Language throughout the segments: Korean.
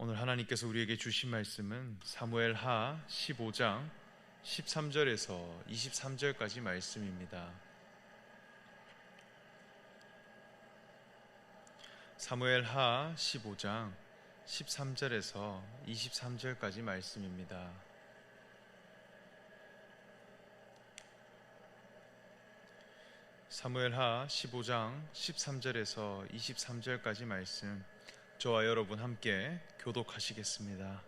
오늘 하나님께서 우리에게 주신 말씀은 사무엘하 15장 13절에서 23절까지 말씀입니다. 사무엘하 15장 13절에서 23절까지 말씀입니다. 사무엘하 15장 13절에서 23절까지 말씀, 저와 여러분 함께 교독하시겠습니다.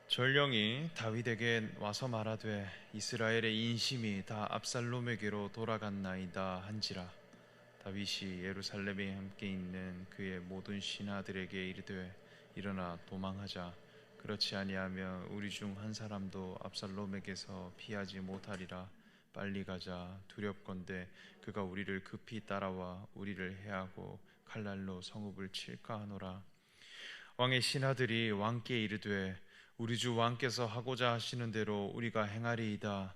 전령이 다윗에게 와서 말하되 이스라엘의 인심이 다 압살롬에게로 돌아갔나이다 한지라. 다윗이 예루살렘에 함께 있는 그의 모든 신하들에게 이르되 일어나 도망하자. 그렇지 아니하면 우리 중 한 사람도 압살롬에게서 피하지 못하리라. 빨리 가자. 두렵건대 그가 우리를 급히 따라와 우리를 해하고 칼날로 성읍을 칠까 하노라. 왕의 신하들이 왕께 이르되 우리 주 왕께서 하고자 하시는 대로 우리가 행하리이다.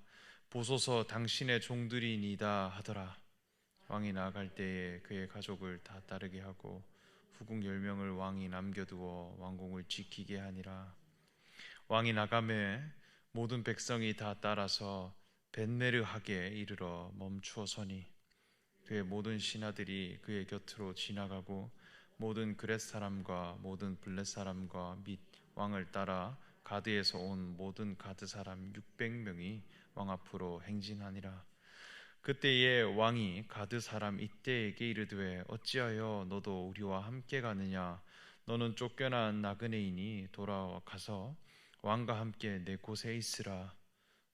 보소서 당신의 종들이니이다 하더라. 왕이 나아갈 때에 그의 가족을 다 따르게 하고 후궁 10명을 왕이 남겨두어 왕궁을 지키게 하니라. 왕이 나가매 모든 백성이 다 따라서 벳메르하게 이르러 멈추어 서니 그의 모든 신하들이 그의 곁으로 지나가고 모든 그렛 사람과 모든 블렛 사람과 및 왕을 따라 가드에서 온 모든 가드 사람 600명이 왕 앞으로 행진하니라. 그때에 왕이 가드 사람 이때에게 이르되 어찌하여 너도 우리와 함께 가느냐? 너는 쫓겨난 나그네이니 돌아가서 왕과 함께 내 곳에 있으라.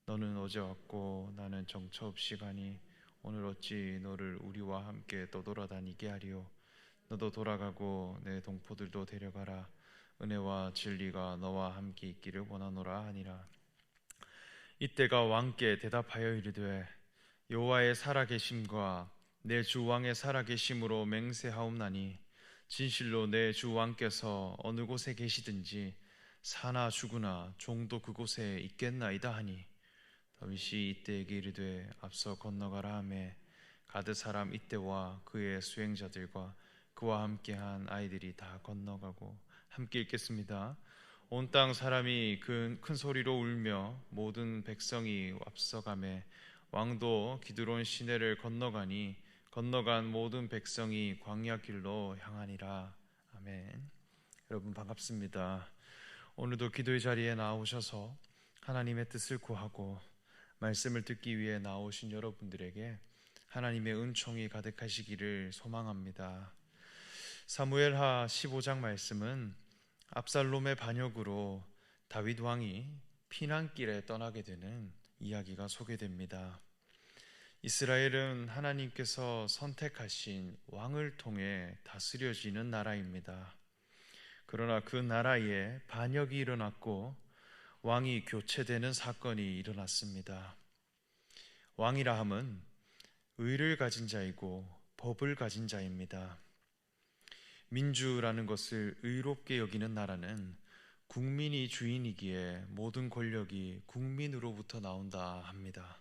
너는 어제 왔고 나는 정처 없이 가니 오늘 어찌 너를 우리와 함께 떠돌아다니게 하리요? 너도 돌아가고 내 동포들도 데려가라. 은혜와 진리가 너와 함께 있기를 원하노라 하니라. 이때가 왕께 대답하여 이르되 여호와의 살아계심과 내 주 왕의 살아계심으로 맹세하옵나니 진실로 내 주 왕께서 어느 곳에 계시든지 사나 죽으나 종도 그곳에 있겠나이다 하니 다윗이 이때에게 이르되 앞서 건너가라 하매 가드 사람 이때와 그의 수행자들과 그와 함께한 아이들이 다 건너가고, 함께 읽겠습니다. 온 땅 사람이 큰 소리로 울며 모든 백성이 앞서가매 왕도 기드론 시내를 건너가니 건너간 모든 백성이 광야 길로 향하니라. 아멘. 여러분 반갑습니다. 오늘도 기도의 자리에 나오셔서 하나님의 뜻을 구하고 말씀을 듣기 위해 나오신 여러분들에게 하나님의 은총이 가득하시기를 소망합니다. 사무엘하 15장 말씀은 압살롬의 반역으로 다윗 왕이 피난길에 떠나게 되는 이야기가 소개됩니다. 이스라엘은 하나님께서 선택하신 왕을 통해 다스려지는 나라입니다. 그러나 그 나라에 반역이 일어났고 왕이 교체되는 사건이 일어났습니다. 왕이라 함은 의를 가진 자이고 법을 가진 자입니다. 민주라는 것을 의롭게 여기는 나라는 국민이 주인이기에 모든 권력이 국민으로부터 나온다 합니다.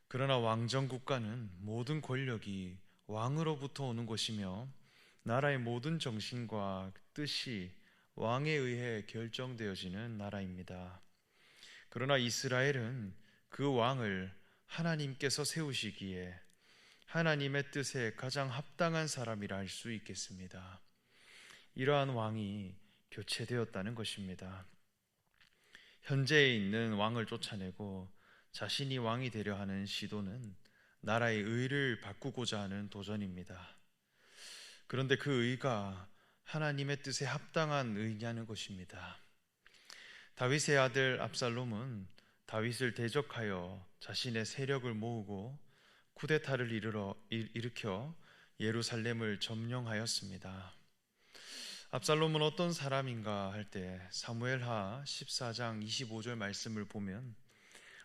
그러나 왕정 국가는 모든 권력이 왕으로부터 오는 것이며 나라의 모든 정신과 뜻이 왕에 의해 결정되어지는 나라입니다. 그러나 이스라엘은 그 왕을 하나님께서 세우시기에 하나님의 뜻에 가장 합당한 사람이라 할 수 있겠습니다. 이러한 왕이 교체되었다는 것입니다. 현재에 있는 왕을 쫓아내고 자신이 왕이 되려 하는 시도는 나라의 의를 바꾸고자 하는 도전입니다. 그런데 그 의가 하나님의 뜻에 합당한 의냐는 것입니다. 다윗의 아들 압살롬은 다윗을 대적하여 자신의 세력을 모으고 쿠데타를 일으켜 예루살렘을 점령하였습니다. 압살롬은 어떤 사람인가 할 때 사무엘하 14장 25절 말씀을 보면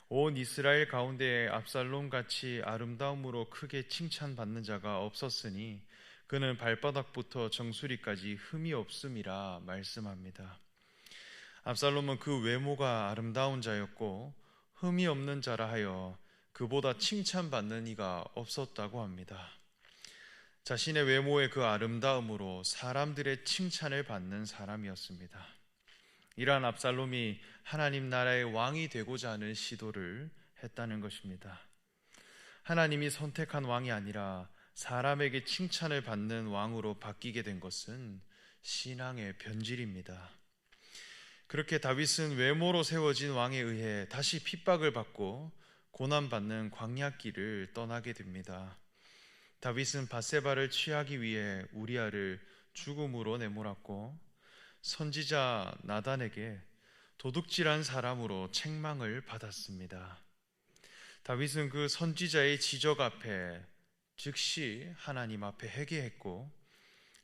온 이스라엘 가운데 압살롬같이 아름다움으로 크게 칭찬받는 자가 없었으니 그는 발바닥부터 정수리까지 흠이 없음이라 말씀합니다. 압살롬은 그 외모가 아름다운 자였고 흠이 없는 자라 하여 그보다 칭찬받는 이가 없었다고 합니다. 자신의 외모의 그 아름다움으로 사람들의 칭찬을 받는 사람이었습니다. 이러한 압살롬이 하나님 나라의 왕이 되고자 하는 시도를 했다는 것입니다. 하나님이 선택한 왕이 아니라 사람에게 칭찬을 받는 왕으로 바뀌게 된 것은 신앙의 변질입니다. 그렇게 다윗은 외모로 세워진 왕에 의해 다시 핍박을 받고 고난받는 광야길을 떠나게 됩니다. 다윗은 밧세바를 취하기 위해 우리아를 죽음으로 내몰았고 선지자 나단에게 도둑질한 사람으로 책망을 받았습니다. 다윗은 그 선지자의 지적 앞에 즉시 하나님 앞에 회개했고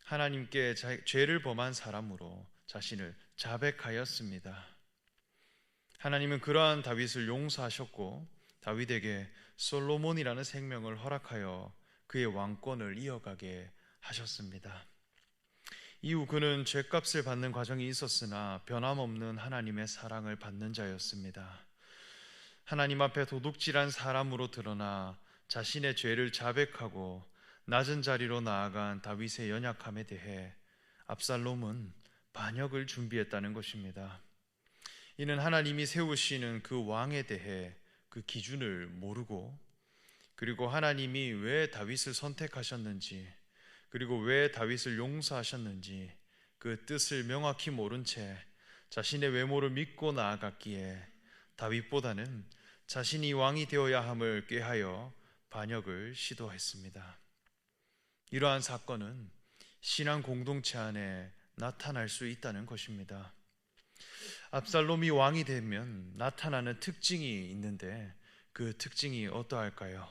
하나님께 죄를 범한 사람으로 자신을 자백하였습니다. 하나님은 그러한 다윗을 용서하셨고 다윗에게 솔로몬이라는 생명을 허락하여 그의 왕권을 이어가게 하셨습니다. 이후 그는 죄값을 받는 과정이 있었으나 변함없는 하나님의 사랑을 받는 자였습니다. 하나님 앞에 도둑질한 사람으로 드러나 자신의 죄를 자백하고 낮은 자리로 나아간 다윗의 연약함에 대해 압살롬은 반역을 준비했다는 것입니다. 이는 하나님이 세우시는 그 왕에 대해 그 기준을 모르고 그리고 하나님이 왜 다윗을 선택하셨는지 그리고 왜 다윗을 용서하셨는지 그 뜻을 명확히 모른 채 자신의 외모를 믿고 나아갔기에 다윗보다는 자신이 왕이 되어야 함을 꾀하여 반역을 시도했습니다. 이러한 사건은 신앙 공동체 안에 나타날 수 있다는 것입니다. 압살롬이 왕이 되면 나타나는 특징이 있는데 그 특징이 어떠할까요?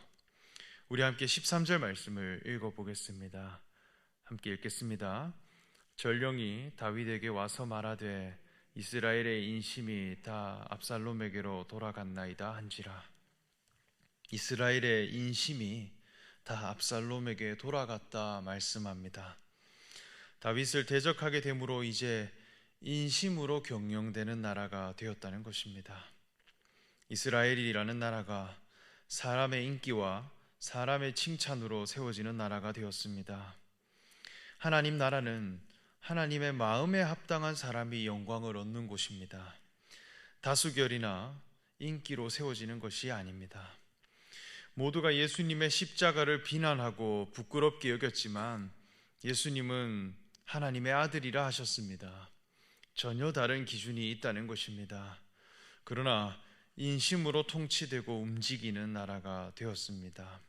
우리 함께 13절 말씀을 읽어보겠습니다. 함께 읽겠습니다. 전령이 다윗에게 와서 말하되 이스라엘의 인심이 다 압살롬에게로 돌아갔나이다 한지라. 이스라엘의 인심이 다 압살롬에게 돌아갔다 말씀합니다. 다윗을 대적하게 됨으로 이제 인심으로 경영되는 나라가 되었다는 것입니다. 이스라엘이라는 나라가 사람의 인기와 사람의 칭찬으로 세워지는 나라가 되었습니다. 하나님 나라는 하나님의 마음에 합당한 사람이 영광을 얻는 곳입니다. 다수결이나 인기로 세워지는 것이 아닙니다. 모두가 예수님의 십자가를 비난하고 부끄럽게 여겼지만 예수님은 하나님의 아들이라 하셨습니다. 전혀 다른 기준이 있다는 것입니다. 그러나 인심으로 통치되고 움직이는 나라가 되었습니다.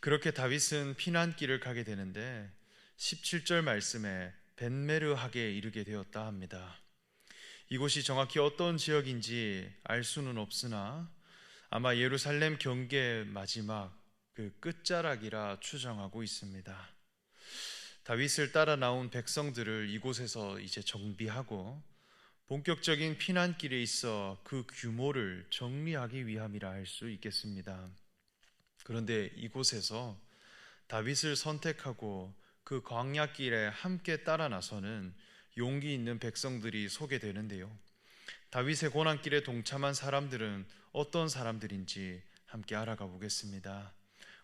그렇게 다윗은 피난길을 가게 되는데 17절 말씀에 벤메르하게 이르게 되었다 합니다. 이곳이 정확히 어떤 지역인지 알 수는 없으나 아마 예루살렘 경계 마지막 그 끝자락이라 추정하고 있습니다. 다윗을 따라 나온 백성들을 이곳에서 이제 정비하고 본격적인 피난길에 있어 그 규모를 정리하기 위함이라 할 수 있겠습니다. 그런데 이곳에서 다윗을 선택하고 그 광야길에 함께 따라 나서는 용기 있는 백성들이 소개되는데요. 다윗의 고난길에 동참한 사람들은 어떤 사람들인지 함께 알아가 보겠습니다.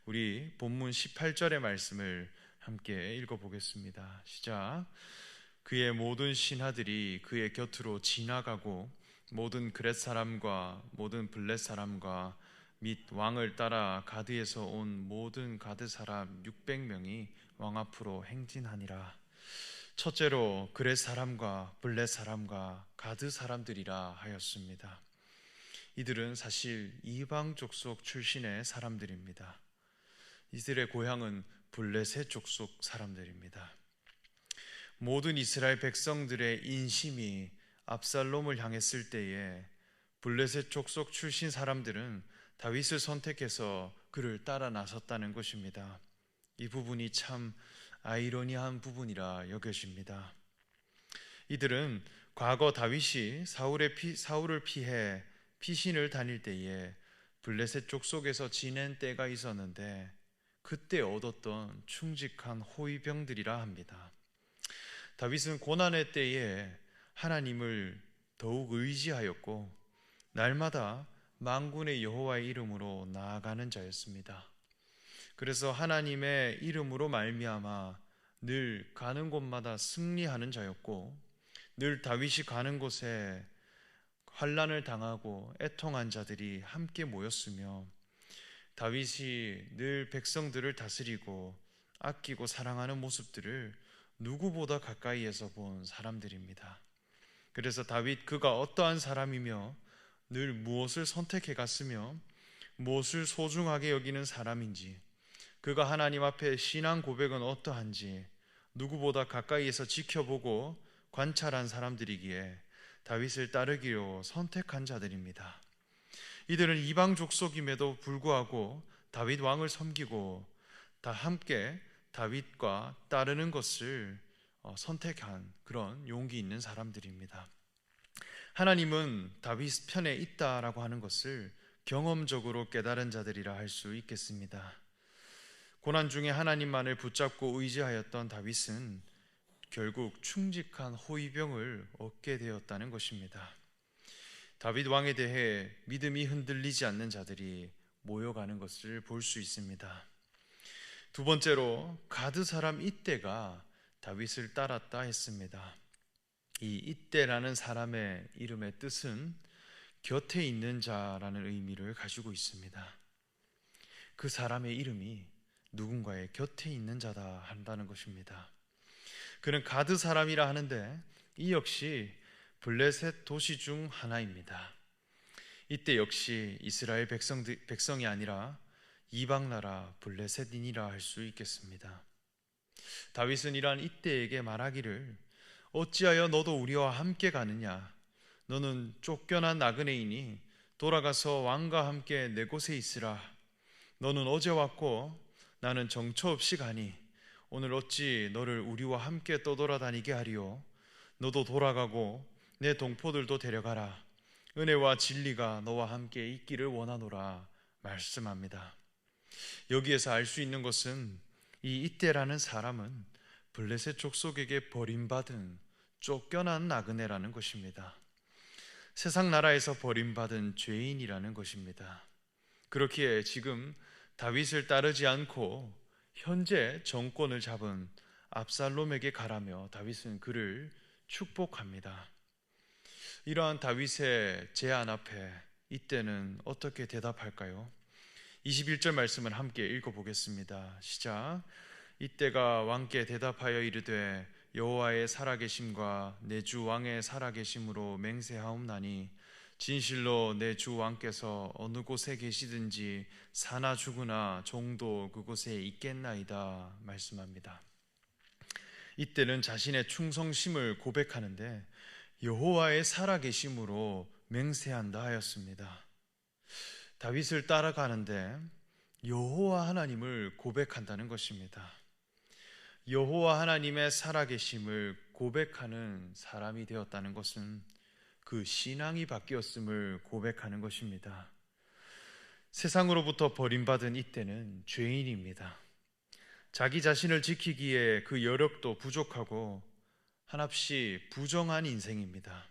우리 본문 18절의 말씀을 함께 읽어보겠습니다. 시작. 그의 모든 신하들이 그의 곁으로 지나가고 모든 그렛 사람과 모든 블렛 사람과 및 왕을 따라 가드에서 온 모든 가드 사람 600명이 왕 앞으로 행진하니라. 첫째로 그렛 사람과 블렛 사람과 가드 사람들이라 하였습니다. 이들은 사실 이방 족속 출신의 사람들입니다. 이들의 고향은 블렛의 족속 사람들입니다. 모든 이스라엘 백성들의 인심이 압살롬을 향했을 때에 블렛의 족속 출신 사람들은 다윗을 선택해서 그를 따라 나섰다는 것입니다. 이 부분이 참 아이러니한 부분이라 여겨집니다. 이들은 과거 다윗이 사울을 피해 피신을 다닐 때에 블레셋 족속에서 지낸 때가 있었는데 그때 얻었던 충직한 호위병들이라 합니다. 다윗은 고난의 때에 하나님을 더욱 의지하였고 날마다 만군의 여호와의 이름으로 나아가는 자였습니다. 그래서 하나님의 이름으로 말미암아 늘 가는 곳마다 승리하는 자였고, 늘 다윗이 가는 곳에 환난을 당하고 애통한 자들이 함께 모였으며, 다윗이 늘 백성들을 다스리고 아끼고 사랑하는 모습들을 누구보다 가까이에서 본 사람들입니다. 그래서 다윗 그가 어떠한 사람이며 늘 무엇을 선택해 갔으며 무엇을 소중하게 여기는 사람인지, 그가 하나님 앞에 신앙 고백은 어떠한지 누구보다 가까이에서 지켜보고 관찰한 사람들이기에 다윗을 따르기로 선택한 자들입니다. 이들은 이방 족속임에도 불구하고 다윗 왕을 섬기고 다 함께 다윗과 따르는 것을 선택한 그런 용기 있는 사람들입니다. 하나님은 다윗 편에 있다라고 하는 것을 경험적으로 깨달은 자들이라 할 수 있겠습니다. 고난 중에 하나님만을 붙잡고 의지하였던 다윗은 결국 충직한 호위병을 얻게 되었다는 것입니다. 다윗 왕에 대해 믿음이 흔들리지 않는 자들이 모여가는 것을 볼 수 있습니다. 두 번째로 가드 사람 이때가 다윗을 따랐다 했습니다. 이 이때라는 사람의 이름의 뜻은 곁에 있는 자라는 의미를 가지고 있습니다. 그 사람의 이름이 누군가의 곁에 있는 자다 한다는 것입니다. 그는 가드 사람이라 하는데 이 역시 블레셋 도시 중 하나입니다. 이때 역시 이스라엘 백성이 아니라 이방 나라 블레셋인이라 할 수 있겠습니다. 다윗은 이러한 이때에게 말하기를, 어찌하여 너도 우리와 함께 가느냐? 너는 쫓겨난 나그네이니 돌아가서 왕과 함께 내 곳에 있으라. 너는 어제 왔고 나는 정처 없이 가니 오늘 어찌 너를 우리와 함께 떠돌아다니게 하리요? 너도 돌아가고 내 동포들도 데려가라. 은혜와 진리가 너와 함께 있기를 원하노라 말씀합니다. 여기에서 알 수 있는 것은 이 이때라는 사람은 블레셋 족속에게 버림받은 쫓겨난 나그네라는 것입니다. 세상 나라에서 버림받은 죄인이라는 것입니다. 그렇기에 지금 다윗을 따르지 않고 현재 정권을 잡은 압살롬에게 가라며 다윗은 그를 축복합니다. 이러한 다윗의 제안 앞에 이때는 어떻게 대답할까요? 21절 말씀을 함께 읽어보겠습니다. 시작. 이때가 왕께 대답하여 이르되 여호와의 살아계심과 내 주 왕의 살아계심으로 맹세하옵나니 진실로 내 주 왕께서 어느 곳에 계시든지 사나 죽으나 종도 그곳에 있겠나이다 말씀합니다. 이때는 자신의 충성심을 고백하는데 여호와의 살아계심으로 맹세한다 하였습니다. 다윗을 따라가는데 여호와 하나님을 고백한다는 것입니다. 여호와 하나님의 살아계심을 고백하는 사람이 되었다는 것은 그 신앙이 바뀌었음을 고백하는 것입니다. 세상으로부터 버림받은 이때는 죄인입니다. 자기 자신을 지키기에 그 여력도 부족하고 한없이 부정한 인생입니다.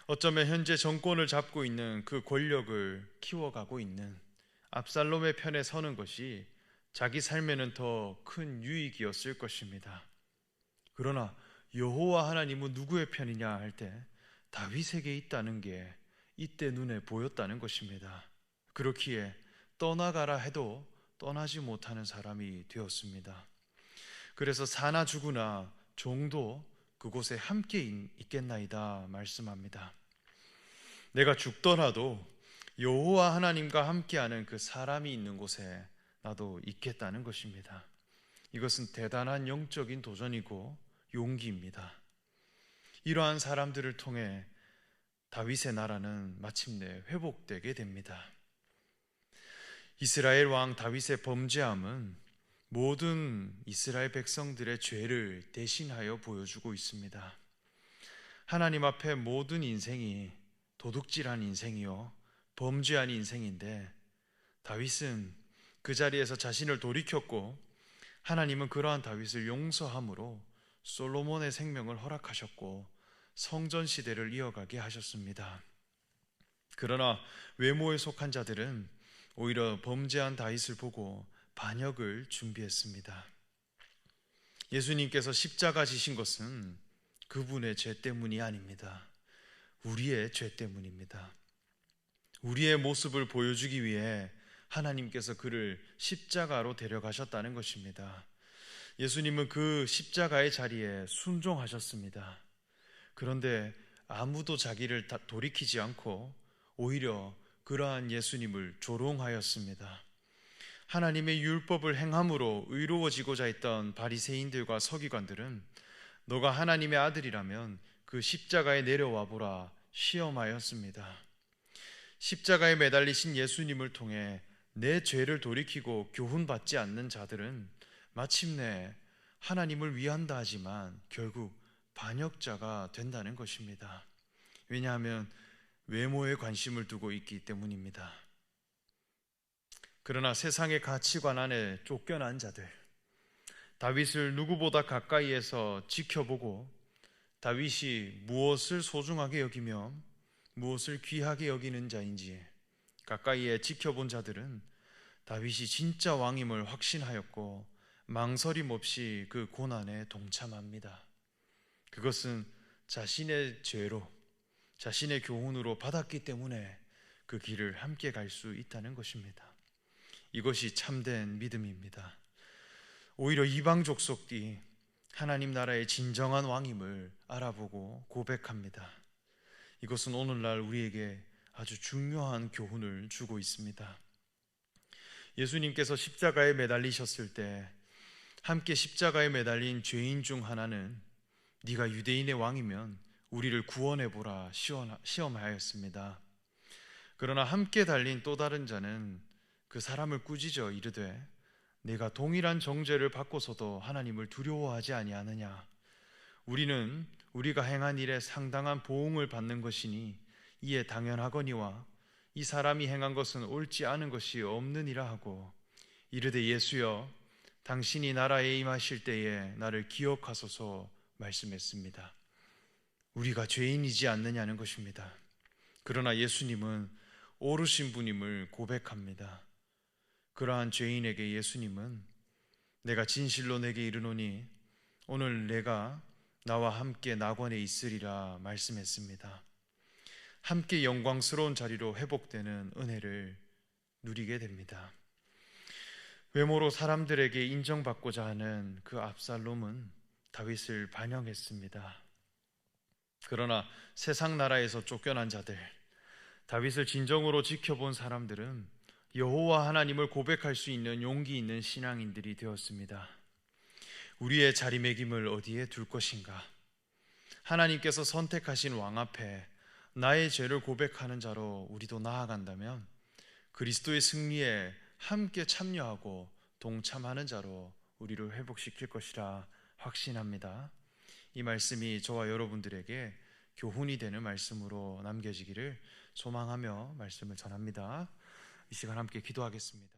어쩌면 현재 정권을 잡고 있는 그 권력을 키워가고 있는 압살롬의 편에 서는 것이 자기 삶에는 더 큰 유익이었을 것입니다. 그러나 여호와 하나님은 누구의 편이냐 할 때 다윗에게 있다는 게 이때 눈에 보였다는 것입니다. 그렇기에 떠나가라 해도 떠나지 못하는 사람이 되었습니다. 그래서 사나 죽으나 종도 그곳에 함께 있겠나이다 말씀합니다. 내가 죽더라도 여호와 하나님과 함께하는 그 사람이 있는 곳에 나도 있겠다는 것입니다. 이것은 대단한 영적인 도전이고 용기입니다. 이러한 사람들을 통해 다윗의 나라는 마침내 회복되게 됩니다. 이스라엘 왕 다윗의 범죄함은 모든 이스라엘 백성들의 죄를 대신하여 보여주고 있습니다. 하나님 앞에 모든 인생이 도둑질한 인생이요 범죄한 인생인데 다윗은 그 자리에서 자신을 돌이켰고 하나님은 그러한 다윗을 용서함으로 솔로몬의 생명을 허락하셨고 성전 시대를 이어가게 하셨습니다. 그러나 외모에 속한 자들은 오히려 범죄한 다윗을 보고 반역을 준비했습니다. 예수님께서 십자가 지신 것은 그분의 죄 때문이 아닙니다. 우리의 죄 때문입니다. 우리의 모습을 보여주기 위해 하나님께서 그를 십자가로 데려가셨다는 것입니다. 예수님은 그 십자가의 자리에 순종하셨습니다. 그런데 아무도 자기를 돌이키지 않고 오히려 그러한 예수님을 조롱하였습니다. 하나님의 율법을 행함으로 의로워지고자 했던 바리새인들과 서기관들은 너가 하나님의 아들이라면 그 십자가에 내려와 보라 시험하였습니다. 십자가에 매달리신 예수님을 통해 내 죄를 돌이키고 교훈받지 않는 자들은 마침내 하나님을 위한다 하지만 결국 반역자가 된다는 것입니다. 왜냐하면 외모에 관심을 두고 있기 때문입니다. 그러나 세상의 가치관 안에 쫓겨난 자들, 다윗을 누구보다 가까이에서 지켜보고 다윗이 무엇을 소중하게 여기며 무엇을 귀하게 여기는 자인지 가까이에 지켜본 자들은 다윗이 진짜 왕임을 확신하였고 망설임 없이 그 고난에 동참합니다. 그것은 자신의 죄로, 자신의 교훈으로 받았기 때문에 그 길을 함께 갈 수 있다는 것입니다. 이것이 참된 믿음입니다. 오히려 이방 족속이 하나님 나라의 진정한 왕임을 알아보고 고백합니다. 이것은 오늘날 우리에게 아주 중요한 교훈을 주고 있습니다. 예수님께서 십자가에 매달리셨을 때 함께 십자가에 매달린 죄인 중 하나는 네가 유대인의 왕이면 우리를 구원해보라 시험하였습니다. 그러나 함께 달린 또 다른 자는 그 사람을 꾸짖어 이르되 내가 동일한 정죄를 받고서도 하나님을 두려워하지 아니하느냐. 우리는 우리가 행한 일에 상당한 보응을 받는 것이니 이에 당연하거니와 이 사람이 행한 것은 옳지 않은 것이 없느니라 하고 이르되 예수여 당신이 나라에 임하실 때에 나를 기억하소서 말씀했습니다. 우리가 죄인이지 않느냐는 것입니다. 그러나 예수님은 옳으신 분임을 고백합니다. 그러한 죄인에게 예수님은 내가 진실로 내게 이르노니 오늘 내가 나와 함께 낙원에 있으리라 말씀했습니다. 함께 영광스러운 자리로 회복되는 은혜를 누리게 됩니다. 외모로 사람들에게 인정받고자 하는 그 압살롬은 다윗을 반역했습니다. 그러나 세상 나라에서 쫓겨난 자들, 다윗을 진정으로 지켜본 사람들은 여호와 하나님을 고백할 수 있는 용기 있는 신앙인들이 되었습니다. 우리의 자리매김을 어디에 둘 것인가? 하나님께서 선택하신 왕 앞에 나의 죄를 고백하는 자로 우리도 나아간다면 그리스도의 승리에 함께 참여하고 동참하는 자로 우리를 회복시킬 것이라 확신합니다. 이 말씀이 저와 여러분들에게 교훈이 되는 말씀으로 남겨지기를 소망하며 말씀을 전합니다. 이 시간 함께 기도하겠습니다.